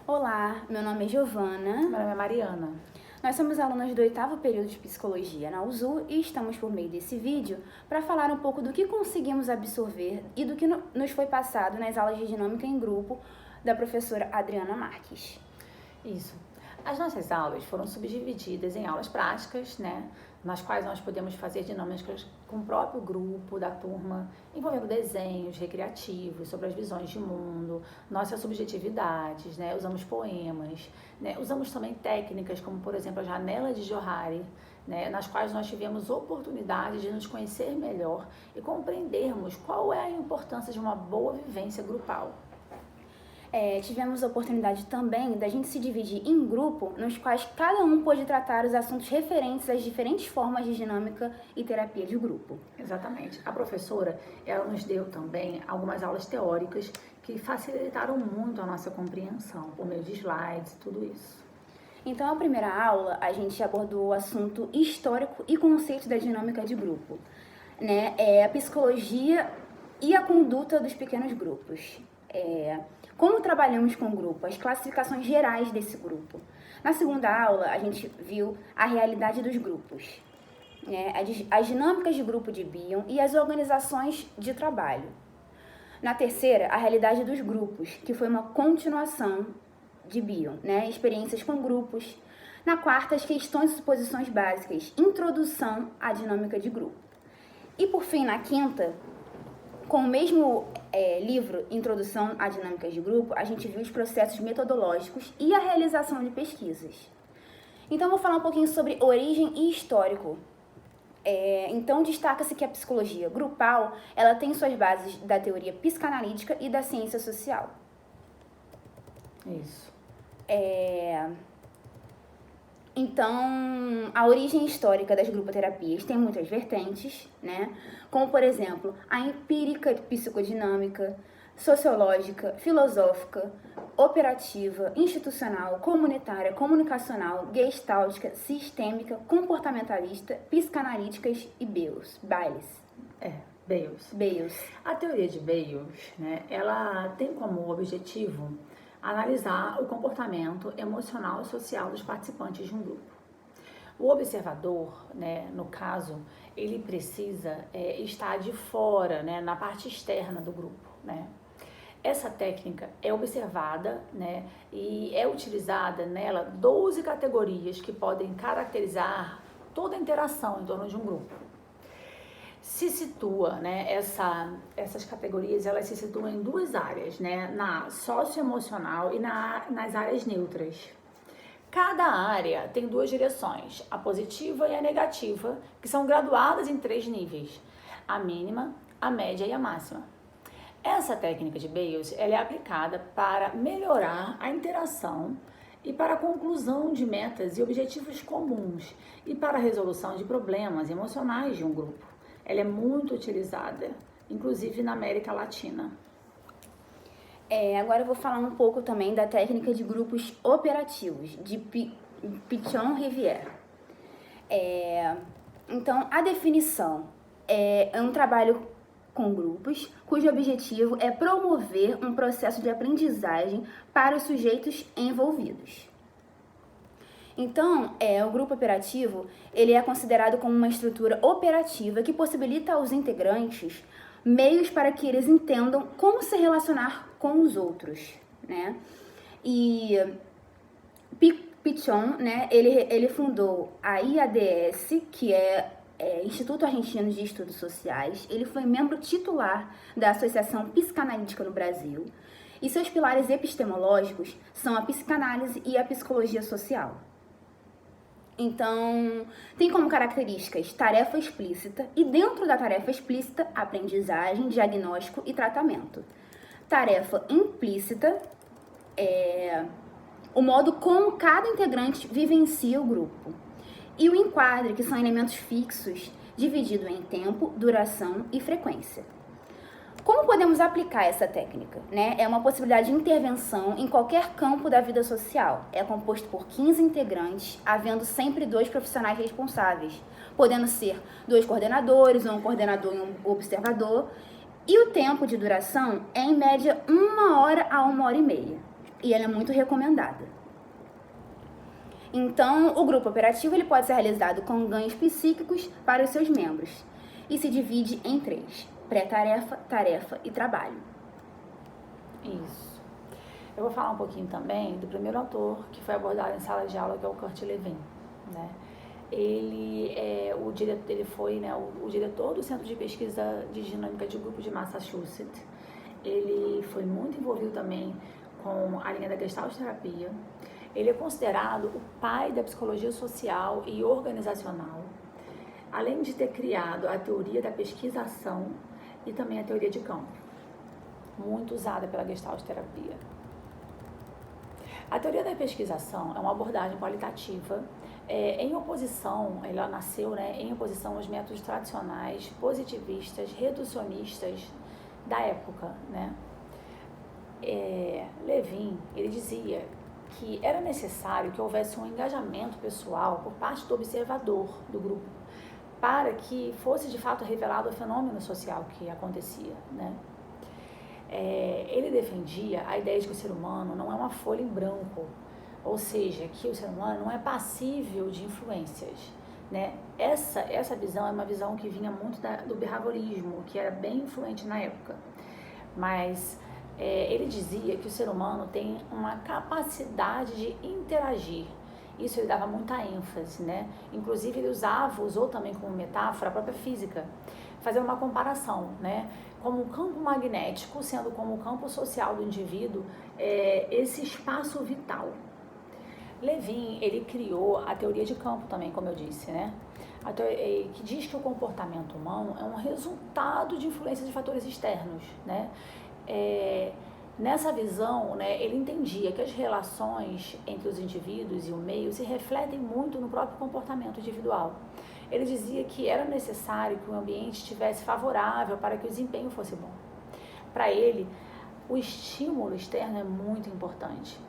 Olá, meu nome é Giovana. Meu nome é Mariana. Nós somos alunas do 8º período de Psicologia na USU e estamos por meio desse vídeo para falar um pouco do que conseguimos absorver e do que nos foi passado nas aulas de dinâmica em grupo da professora Adriana Marques. Isso. As nossas aulas foram subdivididas em aulas práticas, nas quais nós podemos fazer dinâmicas com o próprio grupo da turma, envolvendo desenhos recreativos sobre as visões de mundo, nossas subjetividades, usamos poemas, usamos também técnicas como, por exemplo, a janela de Johari, nas quais nós tivemos oportunidade de nos conhecer melhor e compreendermos qual é a importância de uma boa vivência grupal. Tivemos a oportunidade também da gente se dividir em grupo, nos quais cada um pôde tratar os assuntos referentes às diferentes formas de dinâmica e terapia de grupo. Exatamente. A professora, ela nos deu também algumas aulas teóricas que facilitaram muito a nossa compreensão, por meio de slides e tudo isso. Então, a primeira aula, a gente abordou o assunto histórico e conceito da dinâmica de grupo, a psicologia e a conduta dos pequenos grupos. Como trabalhamos com o grupo, as classificações gerais desse grupo. Na segunda aula, a gente viu a realidade dos grupos, as dinâmicas de grupo de Bion e as organizações de trabalho. Na terceira, a realidade dos grupos, que foi uma continuação de Bion, experiências com grupos. Na quarta, as questões e suposições básicas, introdução à dinâmica de grupo. E por fim, na quinta, com o mesmo livro, Introdução à Dinâmicas de Grupo, a gente viu os processos metodológicos e a realização de pesquisas. Então, vou falar um pouquinho sobre origem e histórico. Então, destaca-se que a psicologia grupal, ela tem suas bases da teoria psicanalítica e da ciência social. Isso. Então, a origem histórica das grupoterapias tem muitas vertentes, como, por exemplo, a empírica psicodinâmica, sociológica, filosófica, operativa, institucional, comunitária, comunicacional, gestáltica, sistêmica, comportamentalista, psicanalíticas e Bailes. Bailes. A teoria de Bailes, ela tem como objetivo analisar o comportamento emocional e social dos participantes de um grupo. O observador, no caso, ele precisa estar de fora, na parte externa do grupo, Essa técnica é observada, e é utilizada nela 12 categorias que podem caracterizar toda a interação em torno de um grupo. Se situa, essas categorias, elas se situam em duas áreas, na socioemocional e nas áreas neutras. Cada área tem duas direções, a positiva e a negativa, que são graduadas em 3 níveis, a mínima, a média e a máxima. Essa técnica de Bailes, ela é aplicada para melhorar a interação e para a conclusão de metas e objetivos comuns e para a resolução de problemas emocionais de um grupo. Ela é muito utilizada, inclusive na América Latina. Agora eu vou falar um pouco também da técnica de grupos operativos, de Pichon-Rivière. Então, a definição é um trabalho com grupos, cujo objetivo é promover um processo de aprendizagem para os sujeitos envolvidos. Então, o grupo operativo, ele é considerado como uma estrutura operativa que possibilita aos integrantes meios para que eles entendam como se relacionar com os outros, E Pichon, ele fundou a IADS, que é Instituto Argentino de Estudos Sociais. Ele foi membro titular da Associação Psicanalítica no Brasil. E seus pilares epistemológicos são a psicanálise e a psicologia social. Então, tem como características tarefa explícita e dentro da tarefa explícita, aprendizagem, diagnóstico e tratamento. Tarefa implícita é o modo como cada integrante vivencia o grupo. E o enquadre, que são elementos fixos, dividido em tempo, duração e frequência. Como podemos aplicar essa técnica? É uma possibilidade de intervenção em qualquer campo da vida social. É composto por 15 integrantes, havendo sempre 2 profissionais responsáveis, podendo ser 2 coordenadores, um coordenador e um observador. E o tempo de duração é, em média, 1 hora a 1 hora e meia. e ela é muito recomendada. Então, o grupo operativo ele pode ser realizado com ganhos psíquicos para os seus membros e se divide em 3: pré-tarefa, tarefa e trabalho. Isso. Eu vou falar um pouquinho também do primeiro autor que foi abordado em sala de aula, que é o Kurt Lewin, né? Ele foi, né, o diretor do Centro de Pesquisa de Dinâmica de Grupo de Massachusetts. Ele foi muito envolvido também com a linha da Gestalt terapia. Ele é considerado o pai da psicologia social e organizacional, além de ter criado a teoria da pesquisação e também a teoria de campo, muito usada pela Gestalt terapia. A teoria da pesquisação é uma abordagem qualitativa em oposição, ela nasceu, né, em oposição aos métodos tradicionais, positivistas, reducionistas da época, né? Lewin, ele dizia que era necessário que houvesse um engajamento pessoal por parte do observador do grupo, para que fosse de fato revelado o fenômeno social que acontecia, né? Ele defendia a ideia de que o ser humano não é uma folha em branco, ou seja, que o ser humano não é passível de influências, né? Essa visão é uma visão que vinha muito do behaviorismo, que era bem influente na época, mas ele dizia que o ser humano tem uma capacidade de interagir. Isso ele dava muita ênfase, né? Inclusive ele usou também como metáfora a própria física, fazendo uma comparação, né? Como o campo magnético, sendo como o campo social do indivíduo, esse espaço vital. Lewin, ele criou a teoria de campo também, como eu disse, né? Que diz que o comportamento humano é um resultado de influência de fatores externos, né? Nessa visão, né, ele entendia que as relações entre os indivíduos e o meio se refletem muito no próprio comportamento individual. Ele dizia que era necessário que o ambiente estivesse favorável para que o desempenho fosse bom. Para ele, o estímulo externo é muito importante.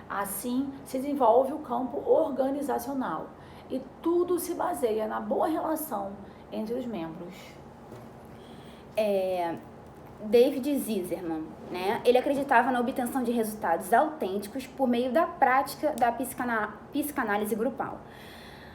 Assim, se desenvolve o campo organizacional e tudo se baseia na boa relação entre os membros. David Ziserman, né? Ele acreditava na obtenção de resultados autênticos por meio da prática da psicanálise grupal.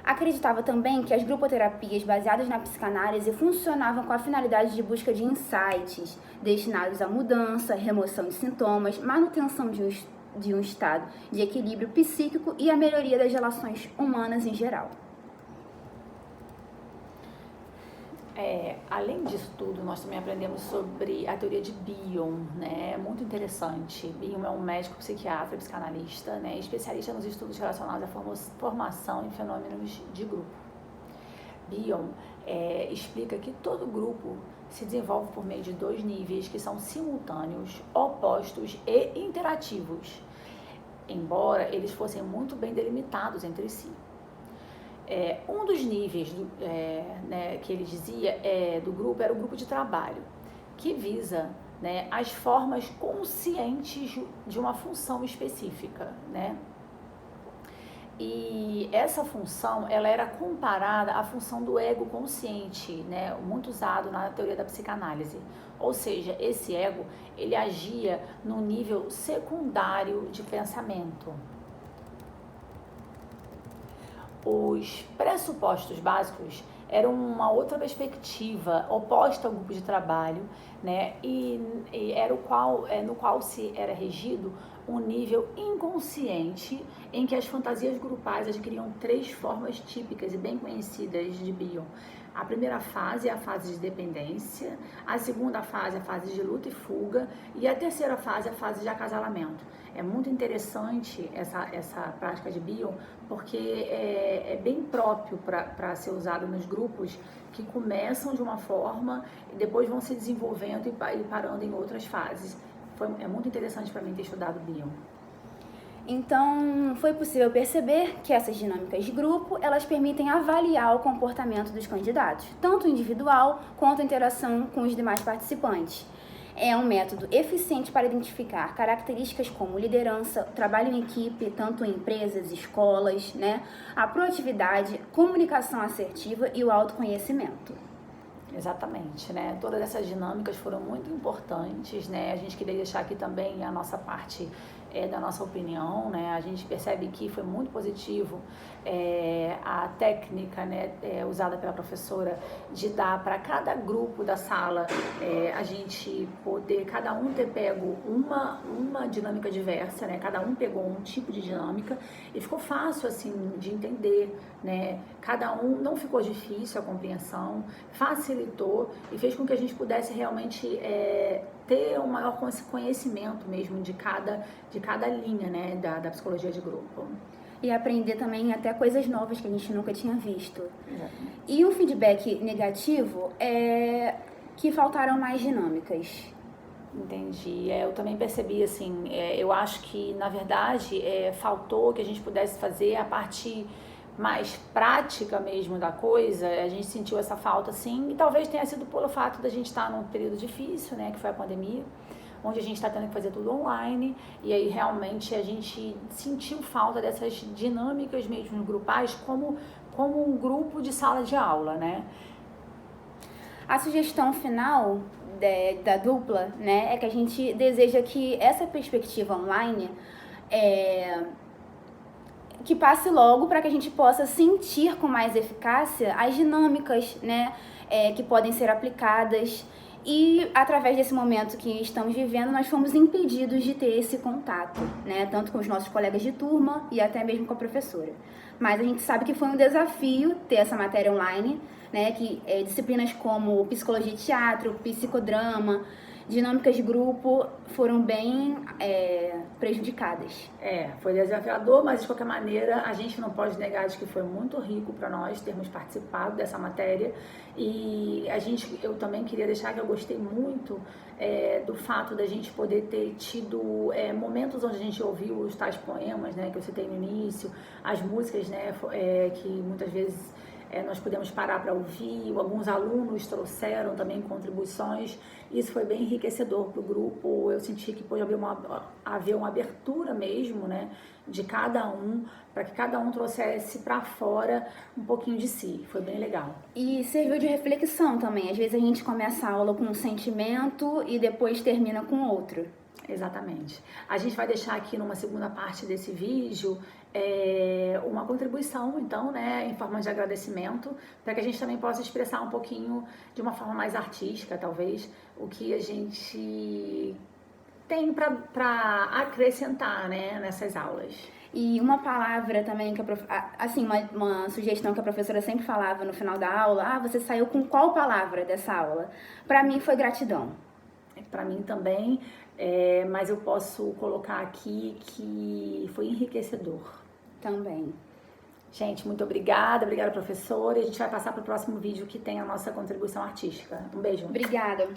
Acreditava também que as grupoterapias baseadas na psicanálise funcionavam com a finalidade de busca de insights destinados à mudança, remoção de sintomas, manutenção de um estado de equilíbrio psíquico e a melhoria das relações humanas em geral. Além disso tudo, nós também aprendemos sobre a teoria de Bion, né? É muito interessante. Bion é um médico psiquiatra, psicanalista, né? Especialista nos estudos relacionados à formação em fenômenos de grupo. Bion explica que todo grupo se desenvolve por meio de 2 níveis que são simultâneos, opostos e interativos, embora eles fossem muito bem delimitados entre si. Um dos níveis que ele dizia do grupo era o grupo de trabalho, que visa, né, as formas conscientes de uma função específica, né? E essa função, ela era comparada à função do ego consciente, né, muito usado na teoria da psicanálise. Ou seja, esse ego, ele agia no nível secundário de pensamento. Os pressupostos básicos eram uma outra perspectiva oposta ao grupo de trabalho, né? E era no qual se era regido um nível inconsciente em que as fantasias grupais adquiriam 3 formas típicas e bem conhecidas de Bion. A primeira fase é a fase de dependência, a segunda fase é a fase de luta e fuga e a terceira fase é a fase de acasalamento. É muito interessante essa prática de Bion, porque é bem próprio para ser usado nos grupos que começam de uma forma e depois vão se desenvolvendo e parando em outras fases. É muito interessante para mim ter estudado Bion. Então, foi possível perceber que essas dinâmicas de grupo, elas permitem avaliar o comportamento dos candidatos, tanto individual quanto a interação com os demais participantes. É um método eficiente para identificar características como liderança, trabalho em equipe, tanto em empresas, escolas, né? A proatividade, comunicação assertiva e o autoconhecimento. Exatamente, né? Todas essas dinâmicas foram muito importantes, né? A gente queria deixar aqui também a nossa parte da nossa opinião, né? A gente percebe que foi muito positivo a técnica, né, usada pela professora de dar para cada grupo da sala a gente poder, cada um ter pego uma dinâmica diversa, né? Cada um pegou um tipo de dinâmica e ficou fácil assim de entender, né? Cada um, não ficou difícil a compreensão, facilitou e fez com que a gente pudesse realmente ter um maior conhecimento mesmo de cada linha, né, da psicologia de grupo. E aprender também até coisas novas que a gente nunca tinha visto. Exatamente. E um feedback negativo é que faltaram mais dinâmicas. Entendi. Eu também percebi, assim, eu acho que, na verdade, faltou que a gente pudesse fazer a parte mais prática mesmo da coisa. A gente sentiu essa falta, sim, e talvez tenha sido pelo fato da gente estar num período difícil, né, que foi a pandemia, onde a gente está tendo que fazer tudo online, e aí realmente a gente sentiu falta dessas dinâmicas mesmo grupais, como um grupo de sala de aula, né? A sugestão final da dupla, né, é que a gente deseja que essa perspectiva online que passe logo para que a gente possa sentir com mais eficácia as dinâmicas, né, que podem ser aplicadas. E através desse momento que estamos vivendo, nós fomos impedidos de ter esse contato, né, tanto com os nossos colegas de turma e até mesmo com a professora. Mas a gente sabe que foi um desafio ter essa matéria online, né, que disciplinas como psicologia de teatro, psicodrama, dinâmicas de grupo foram bem prejudicadas. Foi desafiador, mas de qualquer maneira a gente não pode negar de que foi muito rico para nós termos participado dessa matéria. E eu também queria deixar que eu gostei muito do fato da gente poder ter tido momentos onde a gente ouviu os tais poemas, né, que eu citei no início, as músicas, né, que muitas vezes nós pudemos parar para ouvir, alguns alunos trouxeram também contribuições, isso foi bem enriquecedor para o grupo. Eu senti que pôde haver uma abertura mesmo, né, de cada um, para que cada um trouxesse para fora um pouquinho de si, foi bem legal. E serviu de reflexão também, às vezes a gente começa a aula com um sentimento e depois termina com outro. Exatamente. A gente vai deixar aqui numa segunda parte desse vídeo uma contribuição, então, né, em forma de agradecimento, para que a gente também possa expressar um pouquinho, de uma forma mais artística, talvez, o que a gente tem para acrescentar, né, nessas aulas. E uma palavra também, uma sugestão que a professora sempre falava no final da aula: você saiu com qual palavra dessa aula? Para mim foi gratidão. Para mim também, mas eu posso colocar aqui que foi enriquecedor. Também. Gente, muito obrigada professora, e a gente vai passar para o próximo vídeo que tem a nossa contribuição artística. Um beijo. Obrigada.